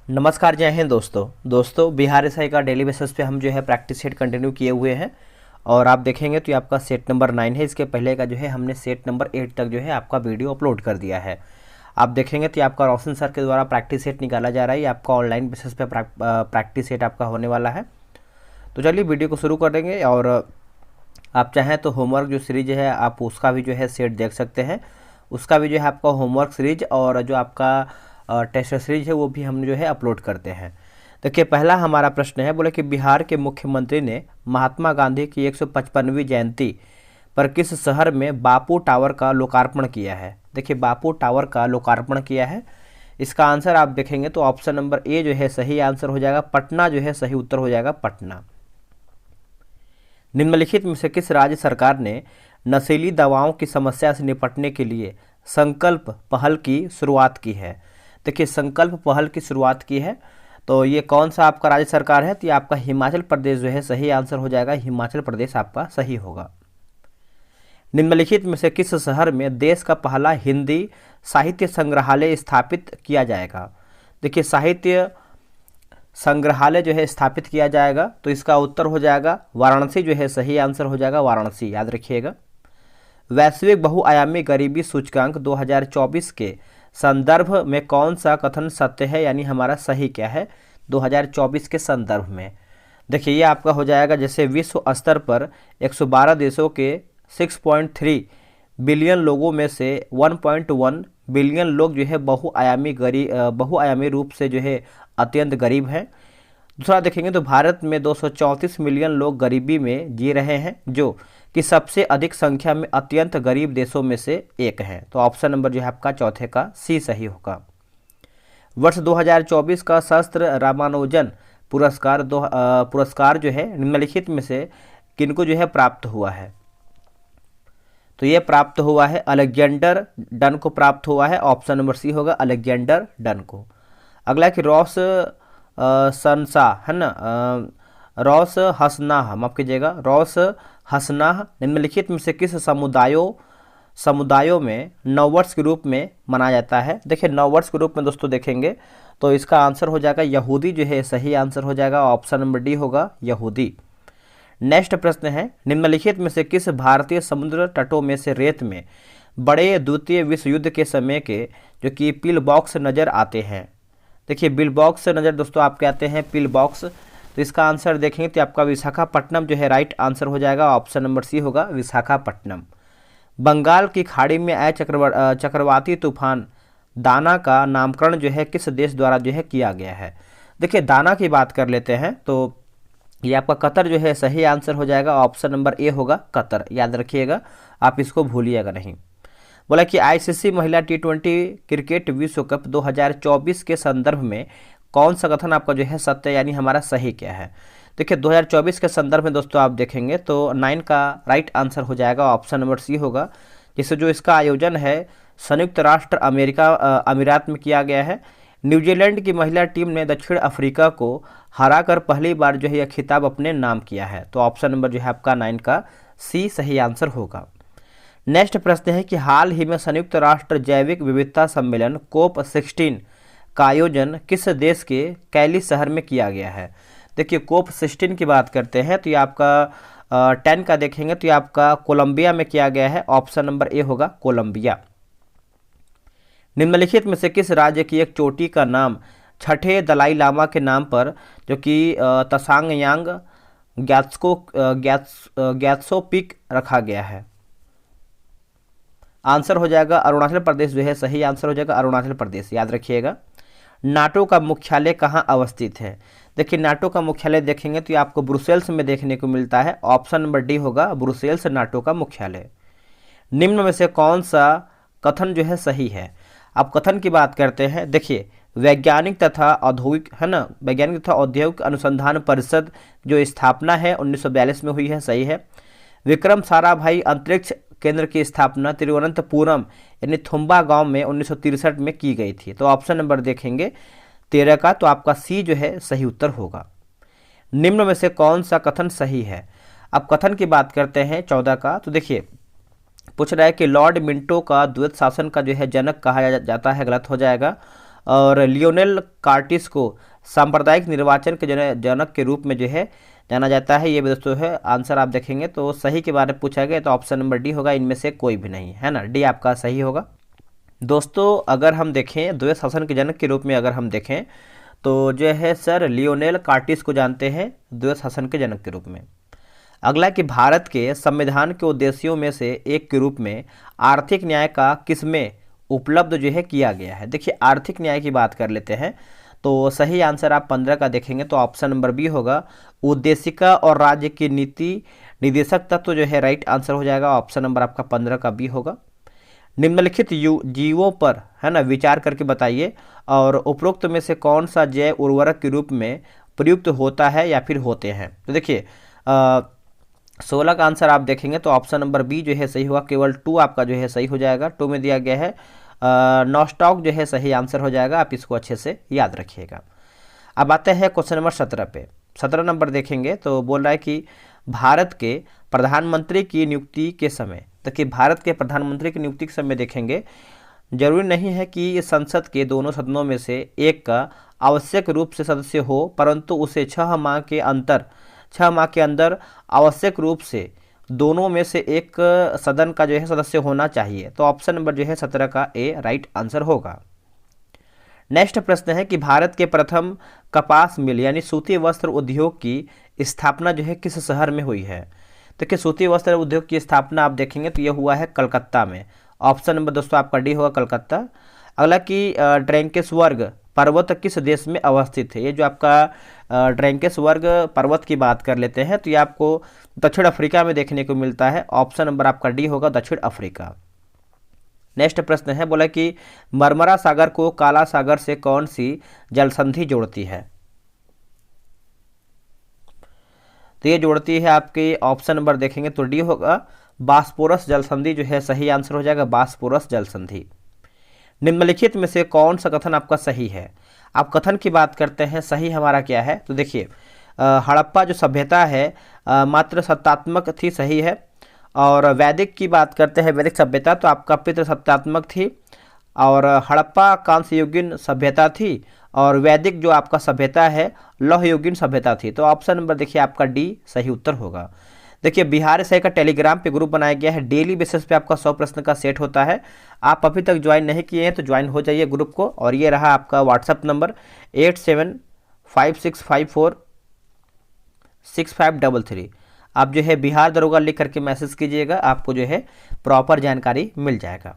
नमस्कार, जय हिंद दोस्तों बिहार एसआई का डेली बेसिस पे हम जो है प्रैक्टिस सेट कंटिन्यू किए हुए हैं। और आप देखेंगे तो ये आपका सेट नंबर 9 है। इसके पहले का जो है हमने सेट नंबर 8 तक जो है आपका वीडियो अपलोड कर दिया है। आप देखेंगे तो ये आपका रोशन सर के द्वारा प्रैक्टिस सेट निकाला जा रहा है। ये आपका ऑनलाइन बेसिस पे प्रैक्टिस सेट आपका होने वाला है। तो चलिए वीडियो को शुरू कर देंगे। और आप चाहें तो होमवर्क जो सीरीज है आप उसका भी जो है सेट देख सकते हैं। उसका भी जो है आपका होमवर्क सीरीज और जो आपका टेस्ट सीरीज है वो भी हम जो है अपलोड करते हैं। देखिए, पहला हमारा प्रश्न है, बोले कि बिहार के मुख्यमंत्री ने महात्मा गांधी की 155वीं जयंती पर किस शहर में बापू टावर का लोकार्पण किया है। देखिए, बापू टावर का लोकार्पण किया है। इसका आंसर आप देखेंगे तो ऑप्शन नंबर ए जो है सही आंसर हो जाएगा। पटना जो है सही उत्तर हो जाएगा, पटना। निम्नलिखित में से किस राज्य सरकार ने नशीली दवाओं की समस्या से निपटने के लिए संकल्प पहल की शुरुआत की है। देखिए, संकल्प पहल की शुरुआत की है तो ये कौन सा आपका राज्य सरकार है, तो ये आपका हिमाचल प्रदेश जो है सही आंसर हो जाएगा। हिमाचल प्रदेश आपका सही होगा। निम्नलिखित में से किस शहर में देश का पहला हिंदी साहित्य संग्रहालय स्थापित किया जाएगा। देखिए, साहित्य संग्रहालय जो है स्थापित किया जाएगा तो इसका उत्तर हो जाएगा वाराणसी जो है सही आंसर हो जाएगा, वाराणसी। याद रखिएगा। वैश्विक बहुआयामी गरीबी सूचकांक 2024 के संदर्भ में कौन सा कथन सत्य है, यानी हमारा सही क्या है 2024 के संदर्भ में। देखिए, ये आपका हो जाएगा जैसे विश्व स्तर पर 112 देशों के 6.3 बिलियन लोगों में से 1.1 बिलियन लोग जो है बहुआयामी रूप से जो है अत्यंत गरीब हैं। दूसरा देखेंगे तो भारत में 234 मिलियन लोग गरीबी में जी रहे हैं, जो कि सबसे अधिक संख्या में अत्यंत गरीब देशों में से एक है। तो ऑप्शन नंबर जो है आपका चौथे का सी सही होगा। वर्ष 2024 का शास्त्र रामानुजन पुरस्कार जो है निम्नलिखित में से किनको जो है प्राप्त हुआ है। तो ये प्राप्त हुआ है अलेक्जेंडर डन को प्राप्त हुआ है। ऑप्शन नंबर सी होगा, अलेक्जेंडर डन को। अगला कि रॉस सनसा है ना, रॉस हसनाह, माफ कीजिएगा, रॉस हसनाह निम्नलिखित में से किस समुदायों में नववर्ष के रूप में मनाया जाता है। देखिए, नववर्ष के रूप में दोस्तों देखेंगे तो इसका आंसर हो जाएगा यहूदी जो है सही आंसर हो जाएगा। ऑप्शन नंबर डी होगा, यहूदी। नेक्स्ट प्रश्न है, निम्नलिखित में से किस भारतीय समुद्र तटों में से रेत में बड़े द्वितीय विश्व युद्ध के समय के जो कि पिल बॉक्स नजर आते हैं। देखिए, बिल बॉक्स नज़र दोस्तों आप कहते हैं पिल बॉक्स। तो इसका आंसर देखेंगे तो आपका विशाखापट्टनम जो है राइट आंसर हो जाएगा। ऑप्शन नंबर सी होगा, विशाखापट्टनम। बंगाल की खाड़ी में आए चक्रवाती तूफान दाना का नामकरण जो है किस देश द्वारा जो है किया गया है। देखिए, दाना की बात कर लेते हैं तो ये आपका कतर जो है सही आंसर हो जाएगा। ऑप्शन नंबर ए होगा, कतर। याद रखिएगा, आप इसको भूलिएगा नहीं। बोला कि आईसीसी महिला T20 क्रिकेट विश्व कप 2024 के संदर्भ में कौन सा कथन आपका जो है सत्य, यानी हमारा सही क्या है। देखिए, 2024 के संदर्भ में दोस्तों आप देखेंगे तो 9 का राइट आंसर हो जाएगा। ऑप्शन नंबर सी होगा, जिससे जो इसका आयोजन है संयुक्त राष्ट्र अमीरात में किया गया है। न्यूजीलैंड की महिला टीम ने दक्षिण अफ्रीका को हराकर पहली बार जो है यह खिताब अपने नाम किया है। तो ऑप्शन नंबर जो है आपका 9 का सी सही आंसर होगा। नेक्स्ट प्रश्न है कि हाल ही में संयुक्त राष्ट्र जैविक विविधता सम्मेलन COP16 का आयोजन किस देश के कैली शहर में किया गया है। देखिए, COP16 की बात करते हैं तो ये आपका 10 का देखेंगे तो ये आपका कोलंबिया में किया गया है। ऑप्शन नंबर ए होगा, कोलंबिया। निम्नलिखित में से किस राज्य की एक चोटी का नाम छठे दलाई लामा के नाम पर जो कि तसांगयांग ग्यात्सो पीक रखा गया है। आंसर हो जाएगा अरुणाचल प्रदेश जो है सही आंसर हो जाएगा, अरुणाचल प्रदेश। याद रखिएगा। नाटो का मुख्यालय कहाँ अवस्थित है। देखिए, नाटो का मुख्यालय देखेंगे तो ये आपको ब्रुसेल्स में देखने को मिलता है। ऑप्शन नंबर डी होगा, ब्रुसेल्स नाटो का मुख्यालय। निम्न में से कौन सा कथन जो है सही है। आप कथन की बात करते हैं। देखिए, वैज्ञानिक तथा औद्योगिक अनुसंधान परिषद जो स्थापना है 1942 में हुई है, सही है। विक्रम साराभाई अंतरिक्ष केंद्र की स्थापना तिरुवनंतपुरम यानी थुम्बा गांव में 1963 में की गई थी। तो ऑप्शन नंबर देखेंगे 13 का, तो आपका सी जो है सही उत्तर होगा। निम्न में से कौन सा कथन सही है। अब कथन की बात करते हैं 14 का। तो देखिए, पूछ रहा है कि लॉर्ड मिंटो का द्वैत शासन का जो है जनक कहा जाता है, गलत हो जाएगा। और लियोनेल कार्टिस को सांप्रदायिक निर्वाचन के जनक के रूप में जो है जाना जाता है। ये भी दोस्तों है आंसर आप देखेंगे तो सही के बारे में पूछा गया तो ऑप्शन नंबर डी होगा, इनमें से कोई भी नहीं है ना, डी आपका सही होगा। दोस्तों अगर हम देखें द्वैध शासन के जनक के रूप में अगर हम देखें तो जो है सर लियोनेल कार्टिस को जानते हैं द्वैध शासन के जनक के रूप में। अगला कि भारत के संविधान के उद्देश्यों में से एक के रूप में आर्थिक न्याय का किसमें उपलब्ध जो है किया गया है। देखिए आर्थिक न्याय की बात कर लेते हैं तो सही आंसर आप 15 का देखेंगे तो ऑप्शन नंबर बी होगा, उद्देशिका और राज्य की नीति निर्देशक तत्व जो है राइट आंसर हो जाएगा, ऑप्शन नंबर आपका 15 का बी होगा। निम्नलिखित जीवों पर है ना विचार करके बताइए और उपरोक्त में से कौन सा जैव उर्वरक के रूप में प्रयुक्त होता है या फिर होते हैं। तो देखिए 16 का आंसर आप देखेंगे तो ऑप्शन नंबर बी जो है सही होगा, केवल 2 आपका जो है सही हो जाएगा। 2 में दिया गया है नॉस्टॉक जो है सही आंसर हो जाएगा, आप इसको अच्छे से याद रखिएगा। अब आते हैं क्वेश्चन नंबर 17 पे। 17 नंबर देखेंगे तो बोल रहा है कि भारत के प्रधानमंत्री की नियुक्ति के समय, देखिए भारत के प्रधानमंत्री की नियुक्ति के समय देखेंगे जरूरी नहीं है कि संसद के दोनों सदनों में से एक का आवश्यक रूप से सदस्य हो, परंतु उसे 6 माह के अंदर आवश्यक रूप से दोनों में से एक सदन का जो है सदस्य होना चाहिए। तो ऑप्शन नंबर जो है 17 का ए राइट आंसर होगा। नेक्स्ट प्रश्न है कि भारत के प्रथम कपास मिल यानी सूती वस्त्र उद्योग की स्थापना जो है किस शहर में हुई है। देखिए सूती वस्त्र उद्योग की स्थापना आप देखेंगे तो यह हुआ है कलकत्ता में, ऑप्शन नंबर दोस्तों आपका डी होगा कलकत्ता। अगला कि ड्रैंकेसवर्ग पर्वत किस देश में अवस्थित है। ये जो आपका ड्रैंकेसवर्ग पर्वत की बात कर लेते हैं तो ये आपको दक्षिण अफ्रीका में देखने को मिलता है, ऑप्शन नंबर आपका डी होगा दक्षिण अफ्रीका। नेक्स्ट प्रश्न है बोला कि मरमरा सागर को काला सागर से कौन सी जलसंधि जोड़ती है। तो ये जोड़ती है आपके ऑप्शन नंबर देखेंगे तो डी होगा, बास्पोरस जलसंधि जो है सही आंसर हो जाएगा, बास्पोरस जलसंधि। निम्नलिखित में से कौन सा कथन आपका सही है। आप कथन की बात करते हैं, सही हमारा क्या है तो देखिए हड़प्पा जो सभ्यता है मात्र सत्तात्मक थी, सही है। और वैदिक की बात करते हैं वैदिक सभ्यता तो आपका पितृ सत्तात्मक थी, और हड़प्पा कांस्य युगीन सभ्यता थी, और वैदिक जो आपका सभ्यता है लौह युगीन सभ्यता थी। तो ऑप्शन नंबर देखिए आपका डी सही उत्तर होगा। देखिए बिहार सही का टेलीग्राम पे ग्रुप बनाया गया है, डेली बेसिस पे आपका 100 प्रश्न का सेट होता है। आप अभी तक ज्वाइन नहीं किए हैं तो ज्वाइन हो जाइए ग्रुप को। और ये रहा आपका व्हाट्सअप नंबर 8756546533। आप जो है बिहार दरोगा लिख करके मैसेज कीजिएगा, आपको जो है प्रॉपर जानकारी मिल जाएगा।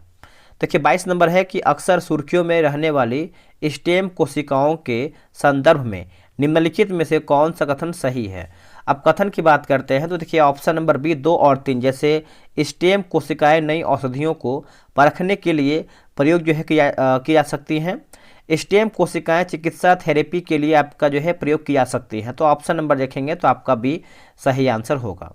देखिए 22 नंबर है कि अक्सर सुर्खियों में रहने वाली स्टेम कोशिकाओं के संदर्भ में निम्नलिखित में से कौन सा कथन सही है। अब कथन की बात करते हैं तो देखिए ऑप्शन नंबर बी 2 और 3 जैसे स्टेम कोशिकाएं नई औषधियों को परखने के लिए प्रयोग जो है की जा सकती हैं। स्टेम कोशिकाएं चिकित्सा थेरेपी के लिए आपका जो है प्रयोग की जा सकती हैं। तो ऑप्शन नंबर देखेंगे तो आपका बी सही आंसर होगा।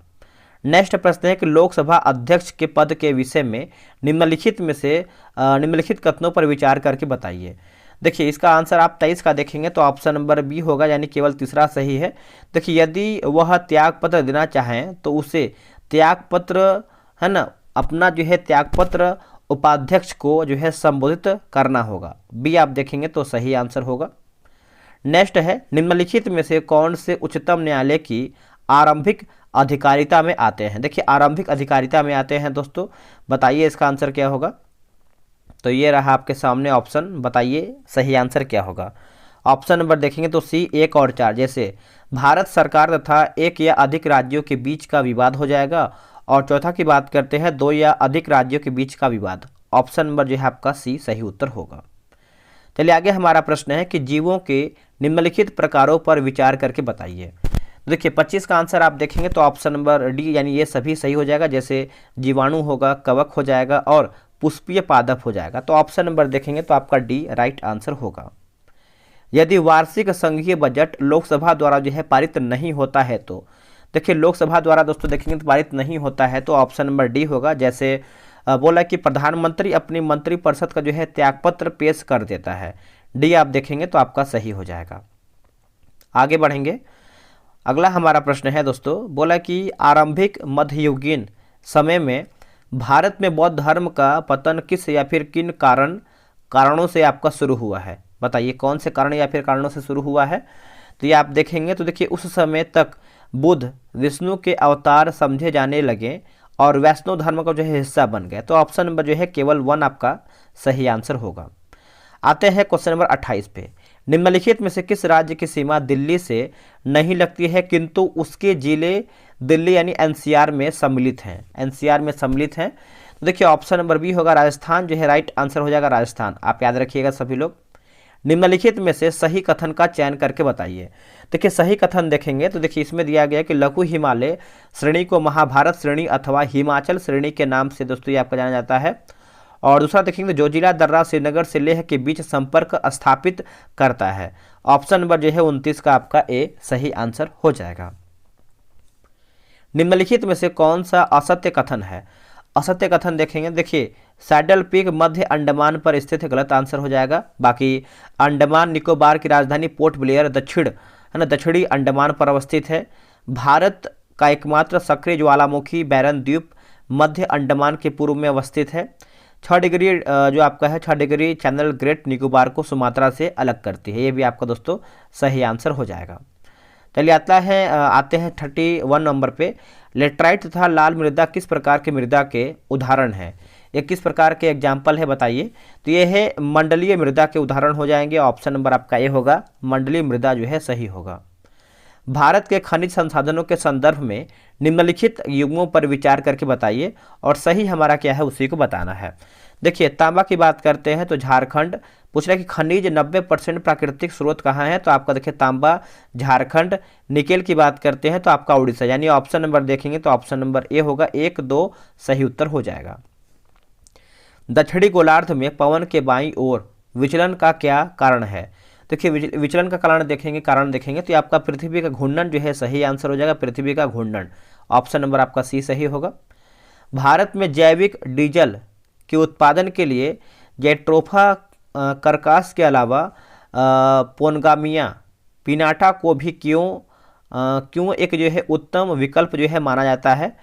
नेक्स्ट प्रश्न है कि लोकसभा अध्यक्ष के पद के विषय में निम्नलिखित में से निम्नलिखित कथनों पर विचार करके बताइए। देखिए इसका आंसर आप 23 का देखेंगे तो ऑप्शन नंबर बी होगा, यानी केवल तीसरा सही है। देखिए यदि वह त्यागपत्र देना चाहें तो उसे त्यागपत्र है ना अपना जो है त्यागपत्र उपाध्यक्ष को जो है संबोधित करना होगा, बी आप देखेंगे तो सही आंसर होगा। नेक्स्ट है निम्नलिखित में से कौन से उच्चतम न्यायालय की आरंभिक अधिकारिता में आते हैं। देखिए आरंभिक अधिकारिता में आते हैं दोस्तों, बताइए इसका आंसर क्या होगा। तो ये रहा आपके सामने ऑप्शन, बताइए सही आंसर क्या होगा। ऑप्शन नंबर देखेंगे तो सी 1 और 4 जैसे भारत सरकार तथा 1 या अधिक राज्यों के बीच का विवाद हो जाएगा, और चौथा की बात करते हैं 2 या अधिक राज्यों के बीच का विवाद। ऑप्शन नंबर जो है आपका सी सही उत्तर होगा। चलिए आगे हमारा प्रश्न है कि जीवों के निम्नलिखित प्रकारों पर विचार करके बताइए। देखिए 25 का आंसर आप देखेंगे तो ऑप्शन नंबर डी यानी ये सभी सही हो जाएगा, जैसे जीवाणु होगा, कवक हो जाएगा और पुष्पीय पादप हो जाएगा। तो ऑप्शन नंबर देखेंगे तो आपका डी राइट आंसर होगा। यदि वार्षिक संघीय बजट लोकसभा द्वारा जो है पारित नहीं होता है तो देखिए लोकसभा द्वारा दोस्तों देखेंगे तो पारित नहीं होता है तो ऑप्शन नंबर डी होगा। जैसे बोला कि प्रधानमंत्री अपनी मंत्रिपरिषद का जो है त्यागपत्र पेश कर देता है, डी आप देखेंगे तो आपका सही हो जाएगा। आगे बढ़ेंगे, अगला हमारा प्रश्न है दोस्तों, बोला कि आरंभिक मध्ययुगीन समय में भारत में बौद्ध धर्म का पतन किस या फिर किन कारणों से आपका शुरू हुआ है। बताइए कौन से कारण या फिर कारणों से शुरू हुआ है। तो ये आप देखेंगे तो देखिए उस समय तक बुद्ध विष्णु के अवतार समझे जाने लगे और वैष्णव धर्म का जो है हिस्सा बन गए। तो ऑप्शन नंबर जो है केवल 1 आपका सही आंसर होगा। आते हैं क्वेश्चन नंबर 28 पे। निम्नलिखित में से किस राज्य की सीमा दिल्ली से नहीं लगती है किंतु उसके जिले दिल्ली यानी एनसीआर में सम्मिलित हैं, एनसीआर में सम्मिलित हैं। तो देखिए ऑप्शन नंबर बी होगा राजस्थान जो है राइट आंसर हो जाएगा राजस्थान। आप याद रखिएगा सभी लोग। निम्नलिखित में से सही कथन का चयन करके बताइए। देखिए सही कथन देखेंगे तो देखिए इसमें दिया गया कि लघु हिमालय श्रेणी को महाभारत श्रेणी अथवा हिमाचल श्रेणी के नाम से दोस्तों ये आपका जाना जाता है। और दूसरा देखेंगे जो जिला दर्रा श्रीनगर से लेह के बीच संपर्क स्थापित करता है। ऑप्शन नंबर जो है 29 का आपका ए सही आंसर हो जाएगा। निम्नलिखित में से कौन सा असत्य कथन है। असत्य कथन देखेंगे देखिए सैडल पीक मध्य अंडमान पर स्थित है, गलत आंसर हो जाएगा। बाकी अंडमान निकोबार की राजधानी पोर्ट ब्लेयर दक्षिणी अंडमान पर अवस्थित है। भारत का एकमात्र सक्रिय ज्वालामुखी बैरन द्वीप मध्य अंडमान के पूर्व में अवस्थित है। 6 डिग्री जो आपका है 6 डिग्री चैनल ग्रेट निकोबार को सुमात्रा से अलग करती है। ये भी आपका दोस्तों सही आंसर हो जाएगा। चलिए आते हैं 31 नंबर पे। लेटराइट तथा लाल मृदा किस प्रकार के मृदा के उदाहरण हैं। ये किस प्रकार के एग्जाम्पल है बताइए। तो ये है मंडलीय मृदा के उदाहरण हो जाएंगे। ऑप्शन नंबर आपका ए होगा मंडलीय मृदा जो है सही होगा। भारत के खनिज संसाधनों के संदर्भ में निम्नलिखित युग्मों पर विचार करके बताइए और सही हमारा क्या है उसी को बताना है। देखिए तांबा की बात करते हैं तो झारखंड, पूछ रहा है कि खनिज 90% प्राकृतिक स्रोत कहाँ है, तो आपका देखिए तांबा झारखंड। निकेल की बात करते हैं तो आपका उड़ीसा, यानी ऑप्शन नंबर देखेंगे तो ऑप्शन नंबर ए होगा 1, 2 सही उत्तर हो जाएगा। दक्षिणी गोलार्ध में पवन के बाईं ओर विचलन का क्या कारण है। देखिए विचलन का कारण देखेंगे तो आपका पृथ्वी का घूर्णन जो है सही आंसर हो जाएगा, पृथ्वी का घूर्णन। ऑप्शन नंबर आपका सी सही होगा। भारत में जैविक डीजल के उत्पादन के लिए जेट्रोफा करकास के अलावा पोनगामिया पिनाटा को भी क्यों एक जो है उत्तम विकल्प जो है माना जाता है।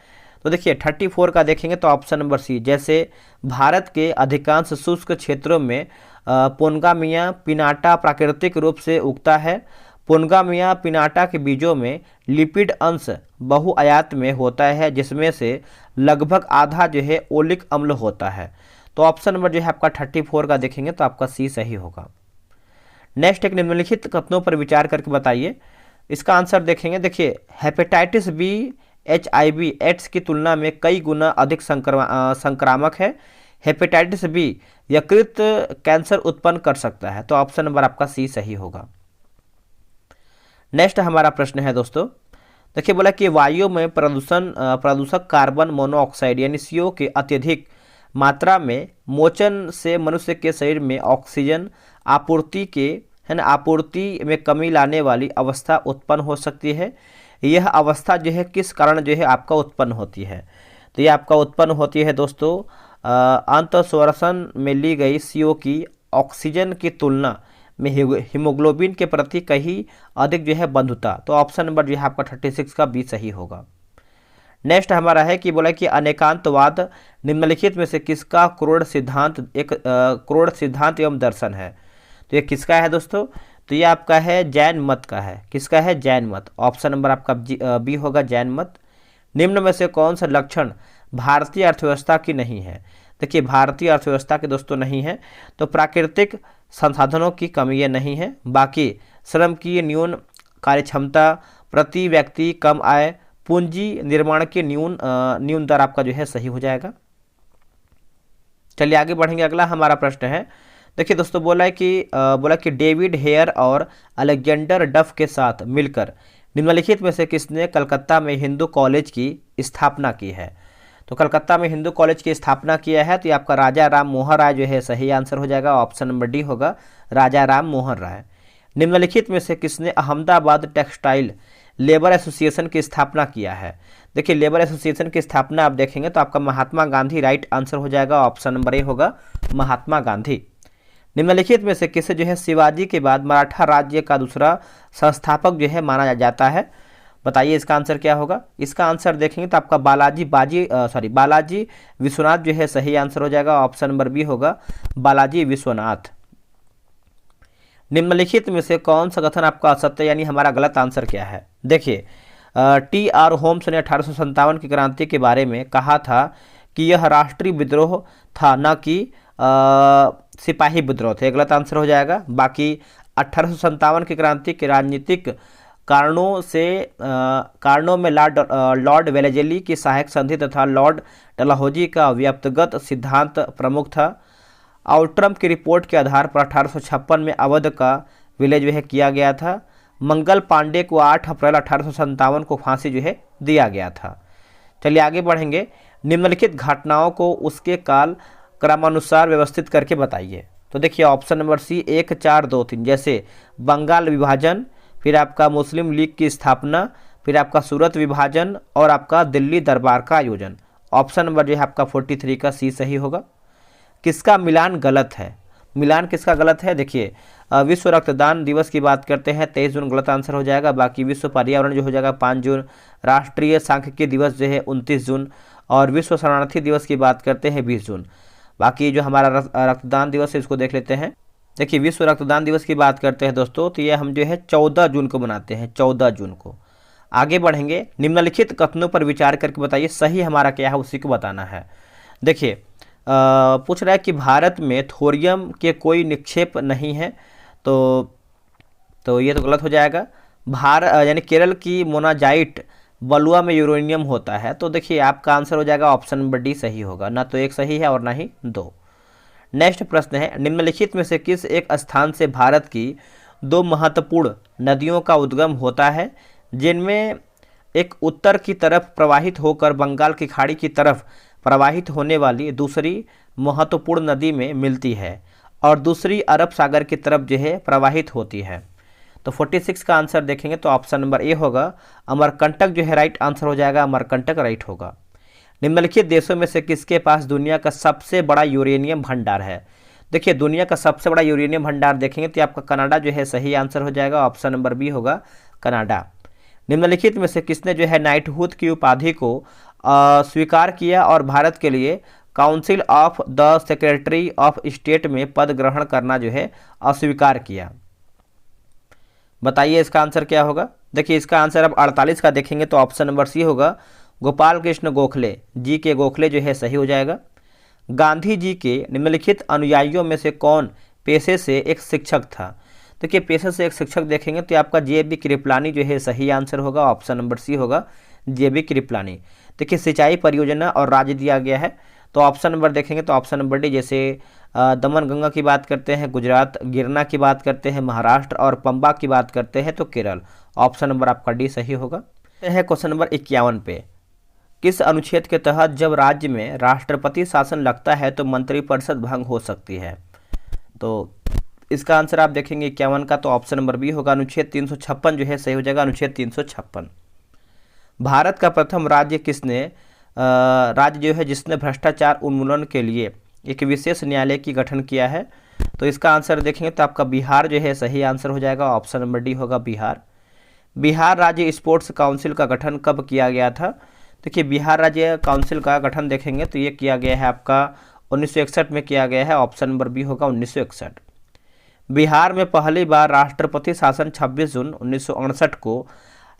तो देखिए 34 का देखेंगे तो ऑप्शन नंबर सी, जैसे भारत के अधिकांश शुष्क क्षेत्रों में पोनगामिया पिनाटा प्राकृतिक रूप से उगता है। पोनगामिया पिनाटा के बीजों में लिपिड अंश बहुआयात में होता है जिसमें से लगभग आधा जो है ओलिक अम्ल होता है। तो ऑप्शन नंबर जो है आपका 34 का देखेंगे तो आपका सी सही होगा। नेक्स्ट एक निम्नलिखित कथनों पर विचार करके बताइए। इसका आंसर देखेंगे, देखिए हेपेटाइटिस बी HIV एड्स की तुलना में कई गुना अधिक संक्रामक है। हेपेटाइटिस बी यकृत कैंसर उत्पन्न कर सकता है। तो ऑप्शन नंबर आपका सी सही होगा। नेक्स्ट हमारा प्रश्न है दोस्तों, देखिए बोला कि वायु में प्रदूषक कार्बन मोनोऑक्साइड यानी CO के अत्यधिक मात्रा में मोचन से मनुष्य के शरीर में ऑक्सीजन आपूर्ति में कमी लाने वाली अवस्था उत्पन्न हो सकती है। यह अवस्था जो है किस कारण जो है आपका उत्पन्न होती है। तो ये आपका उत्पन्न होती है दोस्तों अंतःश्वसन में ली गई CO की ऑक्सीजन की तुलना में हीमोग्लोबिन के प्रति कहीं अधिक जो है बंधुता। तो ऑप्शन नंबर जो है आपका 36 का बी सही होगा। नेक्स्ट हमारा है कि बोला कि अनेकांतवाद निम्नलिखित में से किसका क्रोड सिद्धांत एवं दर्शन है। तो ये किसका है दोस्तों, तो ये आपका है जैन मत का है। किसका है, जैन मत। ऑप्शन नंबर आपका बी होगा जैन मत। निम्न में से कौन सा लक्षण भारतीय अर्थव्यवस्था की नहीं है। देखिए भारतीय अर्थव्यवस्था के दोस्तों नहीं है तो प्राकृतिक संसाधनों की कमी ये नहीं है, बाकी श्रम की न्यून कार्यक्षमता, प्रति व्यक्ति कम आय, पूंजी निर्माण की न्यून दर आपका जो है सही हो जाएगा। चलिए आगे बढ़ेंगे। अगला हमारा प्रश्न है, देखिए दोस्तों बोला कि डेविड हेयर और अलेक्जेंडर डफ के साथ मिलकर निम्नलिखित में से किसने कलकत्ता में हिंदू कॉलेज की स्थापना की है। तो कलकत्ता में हिंदू कॉलेज की स्थापना किया है तो ये आपका राजा राम मोहन राय जो है सही आंसर हो जाएगा। ऑप्शन नंबर डी होगा राजा राम मोहन राय। निम्नलिखित में से किसने अहमदाबाद टेक्सटाइल लेबर एसोसिएशन की स्थापना किया है। देखिए लेबर एसोसिएशन की स्थापना आप देखेंगे तो आपका महात्मा गांधी राइट आंसर हो जाएगा। ऑप्शन नंबर ए होगा महात्मा गांधी। निम्नलिखित में से किसे जो है शिवाजी के बाद मराठा राज्य का दूसरा संस्थापक जो है माना जाता है। बताइए इसका आंसर क्या होगा। इसका आंसर देखेंगे तो आपका बालाजी विश्वनाथ जो है सही आंसर हो जाएगा। ऑप्शन नंबर बी होगा बालाजी विश्वनाथ। निम्नलिखित में से कौन सा कथन आपका असत्य यानी हमारा गलत आंसर क्या है? देखिए, टी आर होम्स ने 1857 की क्रांति के बारे में कहा था कि यह राष्ट्रीय विद्रोह था, न कि सिपाही विद्रोह थे। गलत आंसर हो जाएगा। बाकी 1857 की क्रांति के राजनीतिक कारणों में लॉर्ड वेलेजली की सहायक संधि तथा लॉर्ड डलहौजी का व्यक्तिगत सिद्धांत प्रमुख था। आउट्रम की रिपोर्ट के आधार पर 1856 में अवध का विलय जो है किया गया था। मंगल पांडे को 8 अप्रैल 1857 को फांसी जो है दिया गया था। चलिए आगे बढ़ेंगे। निम्नलिखित घटनाओं को उसके काल क्रमानुसार व्यवस्थित करके बताइए। तो देखिए ऑप्शन नंबर सी 1 4 2 3, जैसे बंगाल विभाजन, फिर आपका मुस्लिम लीग की स्थापना, फिर आपका सूरत विभाजन और आपका दिल्ली दरबार का आयोजन। ऑप्शन नंबर जो है आपका 43 का सी सही होगा। किसका मिलान गलत है? मिलान किसका गलत है? देखिए, विश्व रक्तदान दिवस की बात करते हैं 23 जून गलत आंसर हो जाएगा। बाकी विश्व पर्यावरण जो हो जाएगा 5 जून, राष्ट्रीय सांख्यिकी दिवस जो है 29 जून और विश्व शरणार्थी दिवस की बात करते हैं 20 जून। बाकी जो हमारा रक्तदान दिवस है इसको देख लेते हैं। देखिए, विश्व रक्तदान दिवस की बात करते हैं दोस्तों, तो ये हम जो है 14 जून को मनाते हैं, 14 जून को। आगे बढ़ेंगे। निम्नलिखित कथनों पर विचार करके बताइए सही हमारा क्या है, उसी को बताना है। देखिए, पूछ रहा है कि भारत में थोरियम के कोई निक्षेप नहीं है, तो ये तो गलत हो जाएगा। यानी केरल की मोनाजाइट बलुआ में यूरेनियम होता है। तो देखिए आपका आंसर हो जाएगा ऑप्शन नंबर डी सही होगा। ना तो एक सही है और ना ही दो। नेक्स्ट प्रश्न है, निम्नलिखित में से किस एक स्थान से भारत की 2 महत्वपूर्ण नदियों का उद्गम होता है, जिनमें एक उत्तर की तरफ प्रवाहित होकर बंगाल की खाड़ी की तरफ प्रवाहित होने वाली दूसरी महत्वपूर्ण नदी में मिलती है और दूसरी अरब सागर की तरफ जो है प्रवाहित होती है? तो 46 का आंसर देखेंगे तो ऑप्शन नंबर ए होगा, अमरकंटक जो है राइट आंसर हो जाएगा। अमरकंटक राइट होगा। निम्नलिखित देशों में से किसके पास दुनिया का सबसे बड़ा यूरेनियम भंडार है? देखिए, दुनिया का सबसे बड़ा यूरेनियम भंडार देखेंगे तो आपका कनाडा जो है सही आंसर हो जाएगा। ऑप्शन नंबर बी होगा कनाडा। निम्नलिखित में से किसने जो है नाइटहुड की उपाधि को स्वीकार किया और भारत के लिए council of the secretary of state में पद ग्रहण करना जो है अस्वीकार किया? बताइए इसका आंसर क्या होगा। देखिए, इसका आंसर अब 48 का देखेंगे तो ऑप्शन नंबर सी होगा, गोपाल कृष्ण गोखले। जी के गोखले जो है सही हो जाएगा। गांधी जी के निम्नलिखित अनुयायियों में से कौन पेशे से एक शिक्षक था? देखिए, पेशे से एक शिक्षक देखेंगे तो आपका जे.बी. कृपलानी जो है सही आंसर होगा। ऑप्शन नंबर सी होगा जे.बी. कृपलानी। देखिए, सिंचाई परियोजना और राज्य दिया गया है तो ऑप्शन नंबर देखेंगे तो ऑप्शन नंबर डी, जैसे दमन गंगा की बात करते हैं गुजरात, गिरना की बात करते हैं महाराष्ट्र और पंबा की बात करते हैं तो केरल। ऑप्शन नंबर आपका डी सही होगा। है क्वेश्चन नंबर 51 पे, किस अनुच्छेद के तहत जब राज्य में राष्ट्रपति शासन लगता है तो मंत्रिपरिषद भंग हो सकती है? तो इसका आंसर आप देखेंगे 51 का तो ऑप्शन नंबर बी होगा, अनुच्छेद 356 जो है सही हो जाएगा। अनुच्छेद 356। भारत का प्रथम राज्य जो है जिसने भ्रष्टाचार उन्मूलन के लिए एक विशेष न्यायालय की गठन किया है? तो इसका आंसर देखेंगे तो आपका बिहार जो है सही आंसर हो जाएगा। ऑप्शन नंबर डी होगा बिहार। बिहार राज्य स्पोर्ट्स काउंसिल का गठन कब किया गया था? देखिए, बिहार राज्य काउंसिल का गठन देखेंगे तो ये किया गया है आपका 1961 में किया गया है। ऑप्शन नंबर बी होगा 1961। बिहार में पहली बार राष्ट्रपति शासन 26 जून 1968 को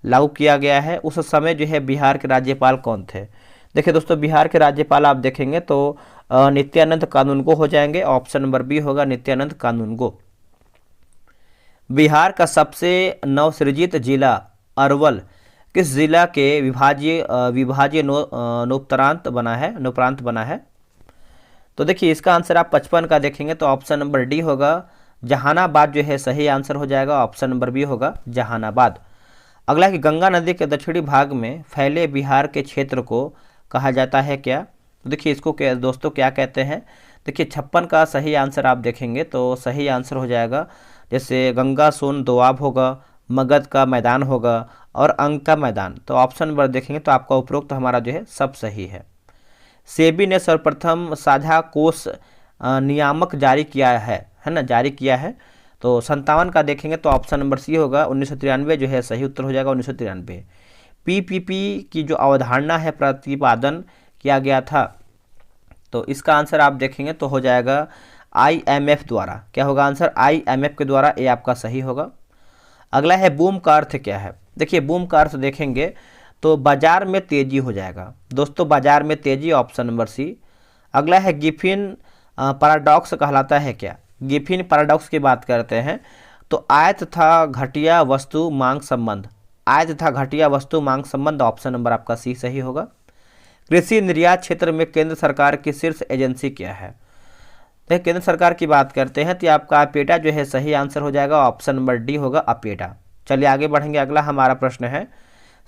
लागू किया गया है। उस समय जो है बिहार के राज्यपाल कौन थे? देखिए दोस्तों, बिहार के राज्यपाल आप देखेंगे तो नित्यानंद कानूनगो हो जाएंगे। ऑप्शन नंबर बी होगा नित्यानंद कानूनगो। बिहार का सबसे नवसृजित जिला अरवल किस जिला के विभाज्य नोपरांत बना है? तो देखिए, इसका आंसर आप 55 का देखेंगे तो ऑप्शन नंबर डी होगा जहानाबाद जो है सही आंसर हो जाएगा। ऑप्शन नंबर बी होगा जहानाबाद। अगला है कि गंगा नदी के दक्षिणी भाग में फैले बिहार के क्षेत्र को कहा जाता है क्या? तो देखिए, इसको दोस्तों क्या कहते हैं? देखिए, 56 का सही आंसर आप देखेंगे तो सही आंसर हो जाएगा, जैसे गंगा सोन दोआब होगा, मगध का मैदान होगा और अंग का मैदान। तो ऑप्शन नंबर देखेंगे तो आपका उपरोक्त हमारा जो है सब सही है। सेबी ने सर्वप्रथम साझा कोष नियामक जारी किया है ना, जारी किया है। तो 57 का देखेंगे तो ऑप्शन नंबर सी होगा 1993 जो है सही उत्तर हो जाएगा 1993। पीपीपी की जो अवधारणा है प्रतिपादन किया गया था, तो इसका आंसर आप देखेंगे तो हो जाएगा IMF द्वारा। क्या होगा आंसर? IMF के द्वारा, ये आपका सही होगा। अगला है बूम का अर्थ क्या है? देखिए बूम का अर्थ देखेंगे तो बाजार में तेजी हो जाएगा दोस्तों, बाजार में तेजी, ऑप्शन नंबर सी। अगला है गिफिन पैराडॉक्स कहलाता है क्या? गिफिन पैराडॉक्स की बात करते हैं तो आय तथा घटिया वस्तु मांग संबंध, आय तथा घटिया वस्तु मांग संबंध, ऑप्शन नंबर आपका सी सही होगा। कृषि निर्यात क्षेत्र में केंद्र सरकार की शीर्ष एजेंसी क्या है? तो केंद्र सरकार की बात करते हैं तो आपका अपेटा जो है सही आंसर हो जाएगा, ऑप्शन नंबर डी होगा अपेटा। चलिए आगे बढ़ेंगे। अगला हमारा प्रश्न है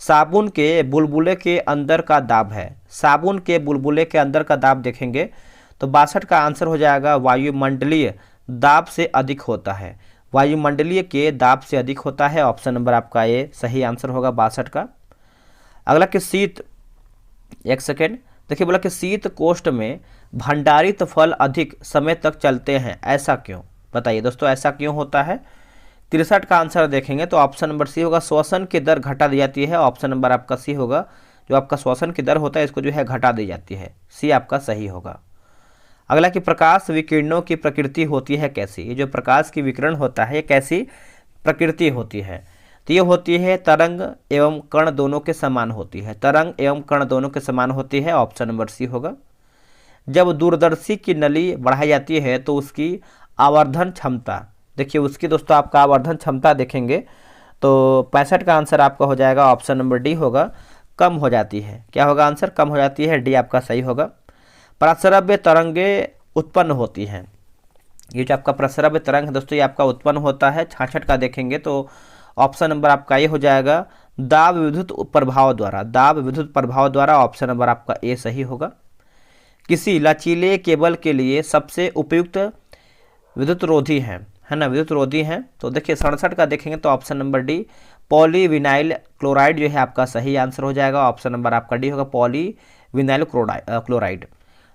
साबुन के बुलबुले के अंदर का दाब है, साबुन के बुलबुले के अंदर का दाब देखेंगे तो 62 का आंसर हो जाएगा वायुमंडलीय दाब से अधिक होता है, वायुमंडलीय के दाब से अधिक होता है, ऑप्शन नंबर आपका ये सही आंसर होगा 62 का। अगला कि शीत, एक सेकेंड, देखिए बोला कि शीत कोष्ठ में भंडारित फल अधिक समय तक चलते हैं, ऐसा क्यों? बताइए दोस्तों ऐसा क्यों होता है? 63 का आंसर देखेंगे तो ऑप्शन नंबर सी होगा, श्वसन की दर घटा दी जाती है, ऑप्शन नंबर आपका सी होगा। जो आपका श्वसन की दर होता है इसको जो है घटा दी जाती है, सी आपका सही होगा। अगला कि प्रकाश विकिरणों की प्रकृति होती है कैसी? ये जो प्रकाश की विकिरण होता है ये कैसी प्रकृति होती है? तो ये होती है तरंग एवं कण दोनों के समान होती है, तरंग एवं कण दोनों के समान होती है, ऑप्शन नंबर सी होगा। जब दूरदर्शी की नली बढ़ाई जाती है तो उसकी आवर्धन क्षमता, देखिए उसकी दोस्तों आपका आवर्धन क्षमता देखेंगे तो 65 का आंसर आपका हो जाएगा, ऑप्शन नंबर डी होगा, कम हो जाती है। क्या होगा आंसर? कम हो जाती है, डी आपका सही होगा। प्रस्रव्य तरंगे उत्पन्न होती हैं, ये जो आपका प्रस्रव्य तरंग है दोस्तों ये आपका उत्पन्न होता है 66 का देखेंगे तो ऑप्शन नंबर आपका ये हो जाएगा दाब विद्युत प्रभाव द्वारा, दाब विद्युत प्रभाव द्वारा, ऑप्शन नंबर आपका ए सही होगा। किसी लचीले केबल के लिए सबसे उपयुक्त विद्युत रोधी है ना, विद्युत रोधी हैं तो देखिए 67 का देखेंगे तो option number D polyvinyl chloride जो है आपका सही आंसर हो जाएगा, ऑप्शन नंबर आपका डी होगा पॉलीविनाइल क्लोराइड।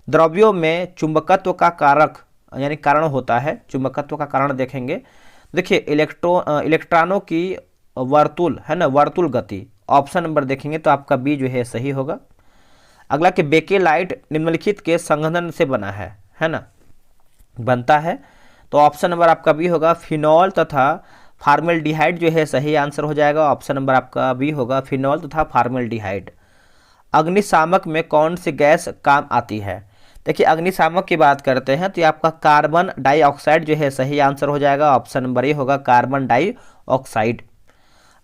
द्रव्यों में चुंबकत्व का कारक यानी कारण होता है, चुंबकत्व का कारण देखेंगे देखिए इलेक्ट्रॉनों की वर्तुल है ना, वर्तुल गति, ऑप्शन नंबर देखेंगे तो आपका बी जो है सही होगा। अगला कि बेकेलाइट निम्नलिखित के संघनन से बना है ना, बनता है तो ऑप्शन नंबर आपका बी होगा, फिनॉल तथा फार्मेल्डिहाइड जो है सही आंसर हो जाएगा, ऑप्शन नंबर आपका बी होगा, फिनॉल तथा फार्मेल्डिहाइड। अग्निशामक में कौन सी गैस काम आती है? देखिए अग्निशामक की बात करते हैं तो ये आपका कार्बन डाइऑक्साइड जो है सही आंसर हो जाएगा, ऑप्शन नंबर ए होगा कार्बन डाइऑक्साइड।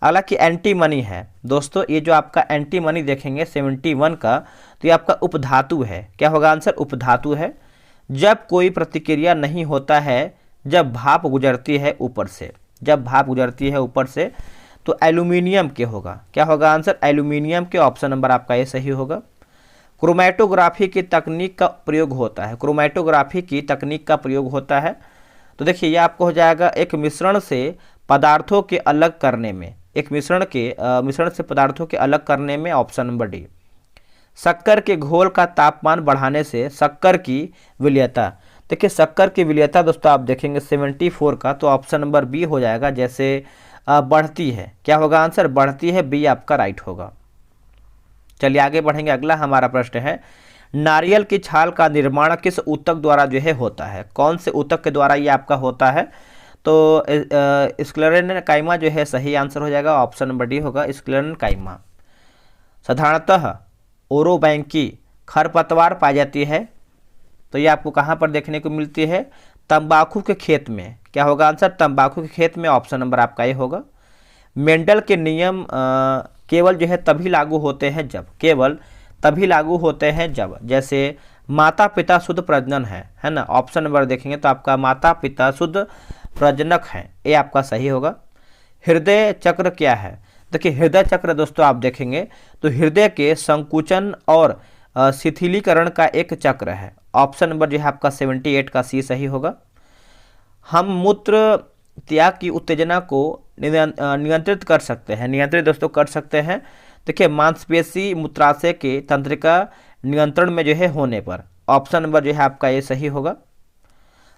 अगला कि एंटीमनी है दोस्तों, ये जो आपका एंटीमनी देखेंगे 71 का तो ये आपका उपधातु है। क्या होगा आंसर? उपधातु है। जब कोई प्रतिक्रिया नहीं होता है जब भाप गुजरती है ऊपर से, जब भाप गुजरती है ऊपर से तो एल्यूमिनियम के होगा। क्या होगा आंसर? एल्यूमिनियम के, ऑप्शन नंबर आपका ये सही होगा। क्रोमैटोग्राफी की तकनीक का प्रयोग होता है, क्रोमैटोग्राफी की तकनीक का प्रयोग होता है तो देखिए ये आपको हो जाएगा एक मिश्रण से पदार्थों के अलग करने में, एक मिश्रण से पदार्थों के अलग करने में, ऑप्शन नंबर डी। शक्कर के घोल का तापमान बढ़ाने से शक्कर की विलयता, देखिए शक्कर की विलयता दोस्तों आप देखेंगे 74 का तो ऑप्शन नंबर बी हो जाएगा, जैसे बढ़ती है। क्या होगा आंसर? बढ़ती है, बी आपका राइट होगा। चलिए आगे बढ़ेंगे। अगला हमारा प्रश्न है नारियल की छाल का निर्माण किस ऊतक द्वारा जो है होता है? कौन से ऊतक के द्वारा ये आपका होता है? तो स्क्लेरेनकाइमा जो है सही आंसर हो जाएगा, ऑप्शन नंबर डी होगा स्क्लेरेनकाइमा। साधारणतः ओरोबैंकी खरपतवार पाई जाती है तो ये आपको कहाँ पर देखने को मिलती है? तंबाकू के खेत में। क्या होगा आंसर? तंबाकू के खेत में, ऑप्शन नंबर आपका ये होगा। मेंडल के नियम केवल जो है तभी लागू होते हैं जब, केवल तभी लागू होते हैं जब, जैसे माता पिता शुद्ध प्रजनन है ना, ऑप्शन नंबर देखेंगे तो आपका माता पिता शुद्ध प्रजनक हैं, ये आपका सही होगा। हृदय चक्र क्या है? देखिए हृदय चक्र दोस्तों आप देखेंगे तो हृदय के संकुचन और शिथिलीकरण का एक चक्र है, ऑप्शन नंबर जो है आपका 78 का सी सही होगा। हम मूत्र त्याग की उत्तेजना को नियंत्रित कर सकते हैं, नियंत्रित दोस्तों कर सकते हैं देखिए मांसपेशी मूत्राशय के तंत्रिका नियंत्रण में जो है होने पर, ऑप्शन नंबर जो है आपका ये सही होगा।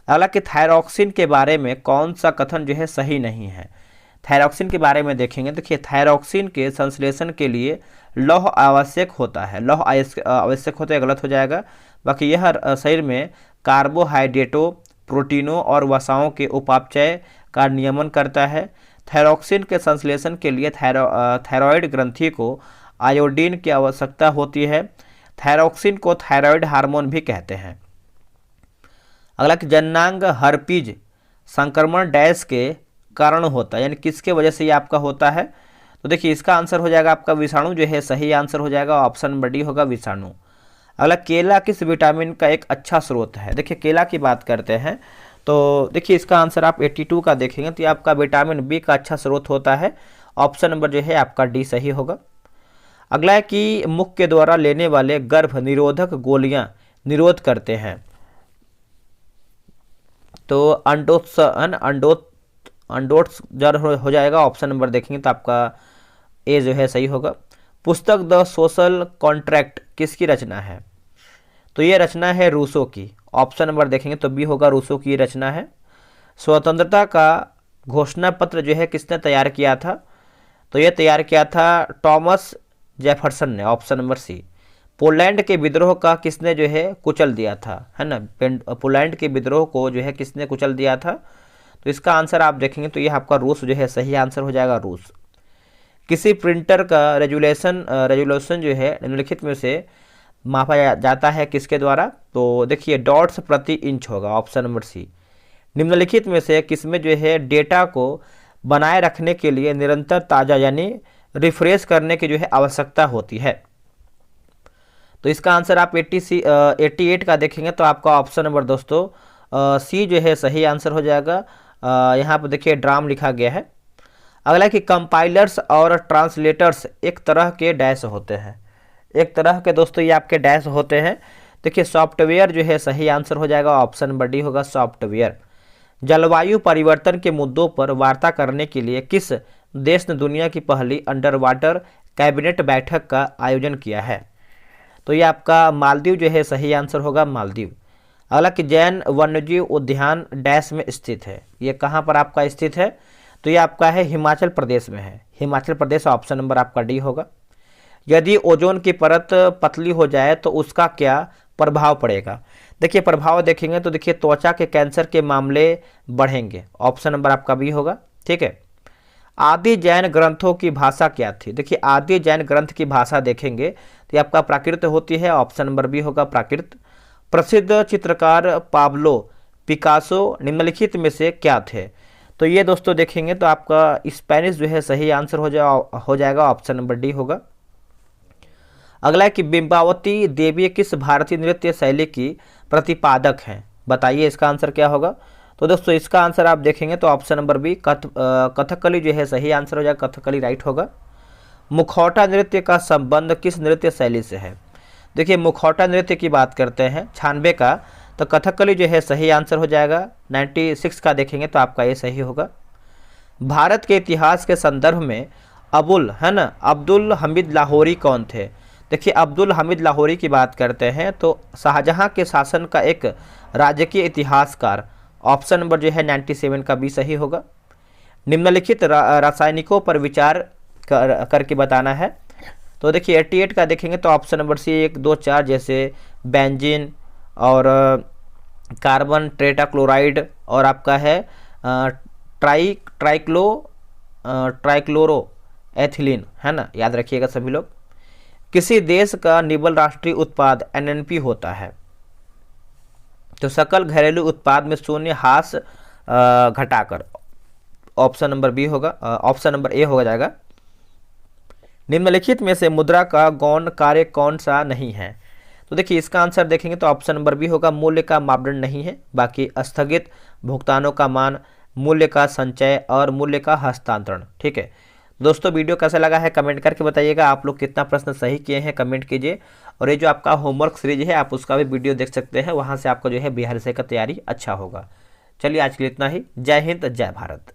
हालांकि थायरॉक्सिन के बारे में कौन सा कथन जो है सही नहीं है? थायरॉक्सिन के बारे में देखेंगे देखिए थायरॉक्सिन के संश्लेषण के लिए लौह आवश्यक होता है, लौह आवश्यक होता है, गलत हो जाएगा। बाकी यह शरीर में कार्बोहाइड्रेटों प्रोटीनों और वसाओं के उपापचय का नियमन करता है। थायरॉक्सिन के संश्लेषण के लिए थायराइड ग्रंथि को आयोडीन की आवश्यकता होती है। थायरॉक्सिन को थायराइड हार्मोन भी कहते हैं। अगला कि जननांग हर्पीज संक्रमण डैश के कारण होता है, यानी किसके वजह से ये आपका होता है। तो देखिए इसका आंसर हो जाएगा आपका विषाणु जो है, सही आंसर हो जाएगा ऑप्शन नंबर डी होगा विषाणु। अगला केला किस विटामिन का एक अच्छा स्रोत है। देखिए केला की बात करते हैं तो देखिए इसका आंसर आप 82 का देखेंगे तो ये आपका विटामिन बी का अच्छा स्रोत होता है। ऑप्शन नंबर जो है आपका डी सही होगा। अगला है कि मुख के द्वारा लेने वाले गर्भ निरोधक गोलियां निरोध करते हैं। तो अंडोत्सर्जन हो जाएगा। ऑप्शन नंबर देखेंगे तो आपका ए जो है सही होगा। पुस्तक द सोशल कॉन्ट्रैक्ट किसकी रचना है। तो ये रचना है रूसो की। ऑप्शन नंबर देखेंगे तो बी होगा, रूसो की रचना है। स्वतंत्रता का घोषणा पत्र जो है किसने तैयार किया था। तो ये तैयार किया था टॉमस जेफरसन ने। Option number C. पोलैंड के विद्रोह का किसने जो है कुचल दिया था, है ना। पोलैंड के विद्रोह को जो है किसने कुचल दिया था। तो इसका आंसर आप देखेंगे तो ये आपका रूस जो है सही आंसर हो जाएगा, रूस। किसी प्रिंटर का रेजुलेशन जो है निम्नलिखित में से मापा जाता है किसके द्वारा। तो देखिए डॉट्स प्रति इंच होगा। Option number C. निम्नलिखित में से किसमें जो है डेटा को बनाए रखने के लिए निरंतर ताज़ा यानी रिफ्रेश करने की जो है आवश्यकता होती है। तो इसका आंसर आप 88 का देखेंगे तो आपका ऑप्शन नंबर दोस्तों सी जो है सही आंसर हो जाएगा। यहाँ पर देखिए ड्राम लिखा गया है। अगला कि कंपाइलर्स और ट्रांसलेटर्स एक तरह के डैश होते हैं। एक तरह के दोस्तों ये आपके डैश होते हैं। देखिए सॉफ्टवेयर जो है सही आंसर हो जाएगा। ऑप्शन नंबर डी होगा सॉफ्टवेयर। जलवायु परिवर्तन के मुद्दों पर वार्ता करने के लिए किस देश ने दुनिया की पहली अंडर वाटर कैबिनेट बैठक का आयोजन किया है। तो ये आपका मालदीव जो है सही आंसर होगा, मालदीव। अगला कि जैन वन्यजीव उद्यान डैश में स्थित है। ये कहाँ पर आपका स्थित है। तो ये आपका है हिमाचल प्रदेश में है, हिमाचल प्रदेश। ऑप्शन नंबर आपका डी होगा। यदि ओजोन की परत पतली हो जाए तो उसका क्या प्रभाव पड़ेगा। देखिए प्रभाव देखेंगे तो देखिए त्वचा के कैंसर के मामले बढ़ेंगे। ऑप्शन नंबर आपका बी होगा, ठीक है। आदि जैन ग्रंथों की भाषा क्या थी। देखिए आदि जैन ग्रंथ की भाषा देखेंगे तो ये आपका प्राकृत होती है। ऑप्शन नंबर बी होगा प्राकृत। प्रसिद्ध चित्रकार पाब्लो पिकासो निम्नलिखित में से क्या थे। तो ये दोस्तों देखेंगे तो आपका स्पेनिश जो है सही आंसर हो जाएगा। ऑप्शन नंबर डी होगा। अगला है कि बिंबावती देवी किस भारतीय नृत्य शैली की प्रतिपादक हैं। बताइए इसका आंसर क्या होगा। तो दोस्तों इसका आंसर आप देखेंगे तो ऑप्शन नंबर बी कथकली जो है सही आंसर हो जाएगा, कथकली राइट होगा। मुखौटा नृत्य का संबंध किस नृत्य शैली से है। देखिए मुखौटा नृत्य की बात करते हैं 96 का, तो कथकली जो है सही आंसर हो जाएगा। 96 का देखेंगे तो आपका ये सही होगा। भारत के इतिहास के संदर्भ में अब्दुल हमीद लाहौरी कौन थे। देखिए अब्दुल हमीद लाहौरी की बात करते हैं तो शाहजहां के शासन का एक राजकीय इतिहासकार। ऑप्शन नंबर जो है 97 का भी सही होगा। निम्नलिखित रासायनिकों पर विचार करके बताना है। तो देखिए 88 का देखेंगे तो ऑप्शन नंबर सी 1, 2, 4 जैसे बेंजीन और कार्बन टेट्राक्लोराइड और आपका है ट्राइक्लोरो एथिलीन, है ना, याद रखिएगा सभी लोग। किसी देश का निबल राष्ट्रीय उत्पाद एनएनपी होता है। तो सकल घरेलू उत्पाद में शून्य हास घटाकर। ऑप्शन नंबर बी होगा, ऑप्शन नंबर ए हो जाएगा। निम्नलिखित में से मुद्रा का गौण कार्य कौन सा नहीं है। तो देखिए इसका आंसर देखेंगे तो ऑप्शन नंबर बी होगा, मूल्य का मापदंड नहीं है। बाकी स्थगित भुगतानों का मान, मूल्य का संचय और मूल्य का हस्तांतरण। ठीक है दोस्तों, वीडियो कैसा लगा है कमेंट करके बताइएगा। आप लोग कितना प्रश्न सही किए हैं कमेंट कीजिए। और ये जो आपका होमवर्क सीरीज है आप उसका भी वीडियो देख सकते हैं, वहाँ से आपका जो है बिहार से का तैयारी अच्छा होगा। चलिए आज के लिए इतना ही। जय हिंद, जय भारत।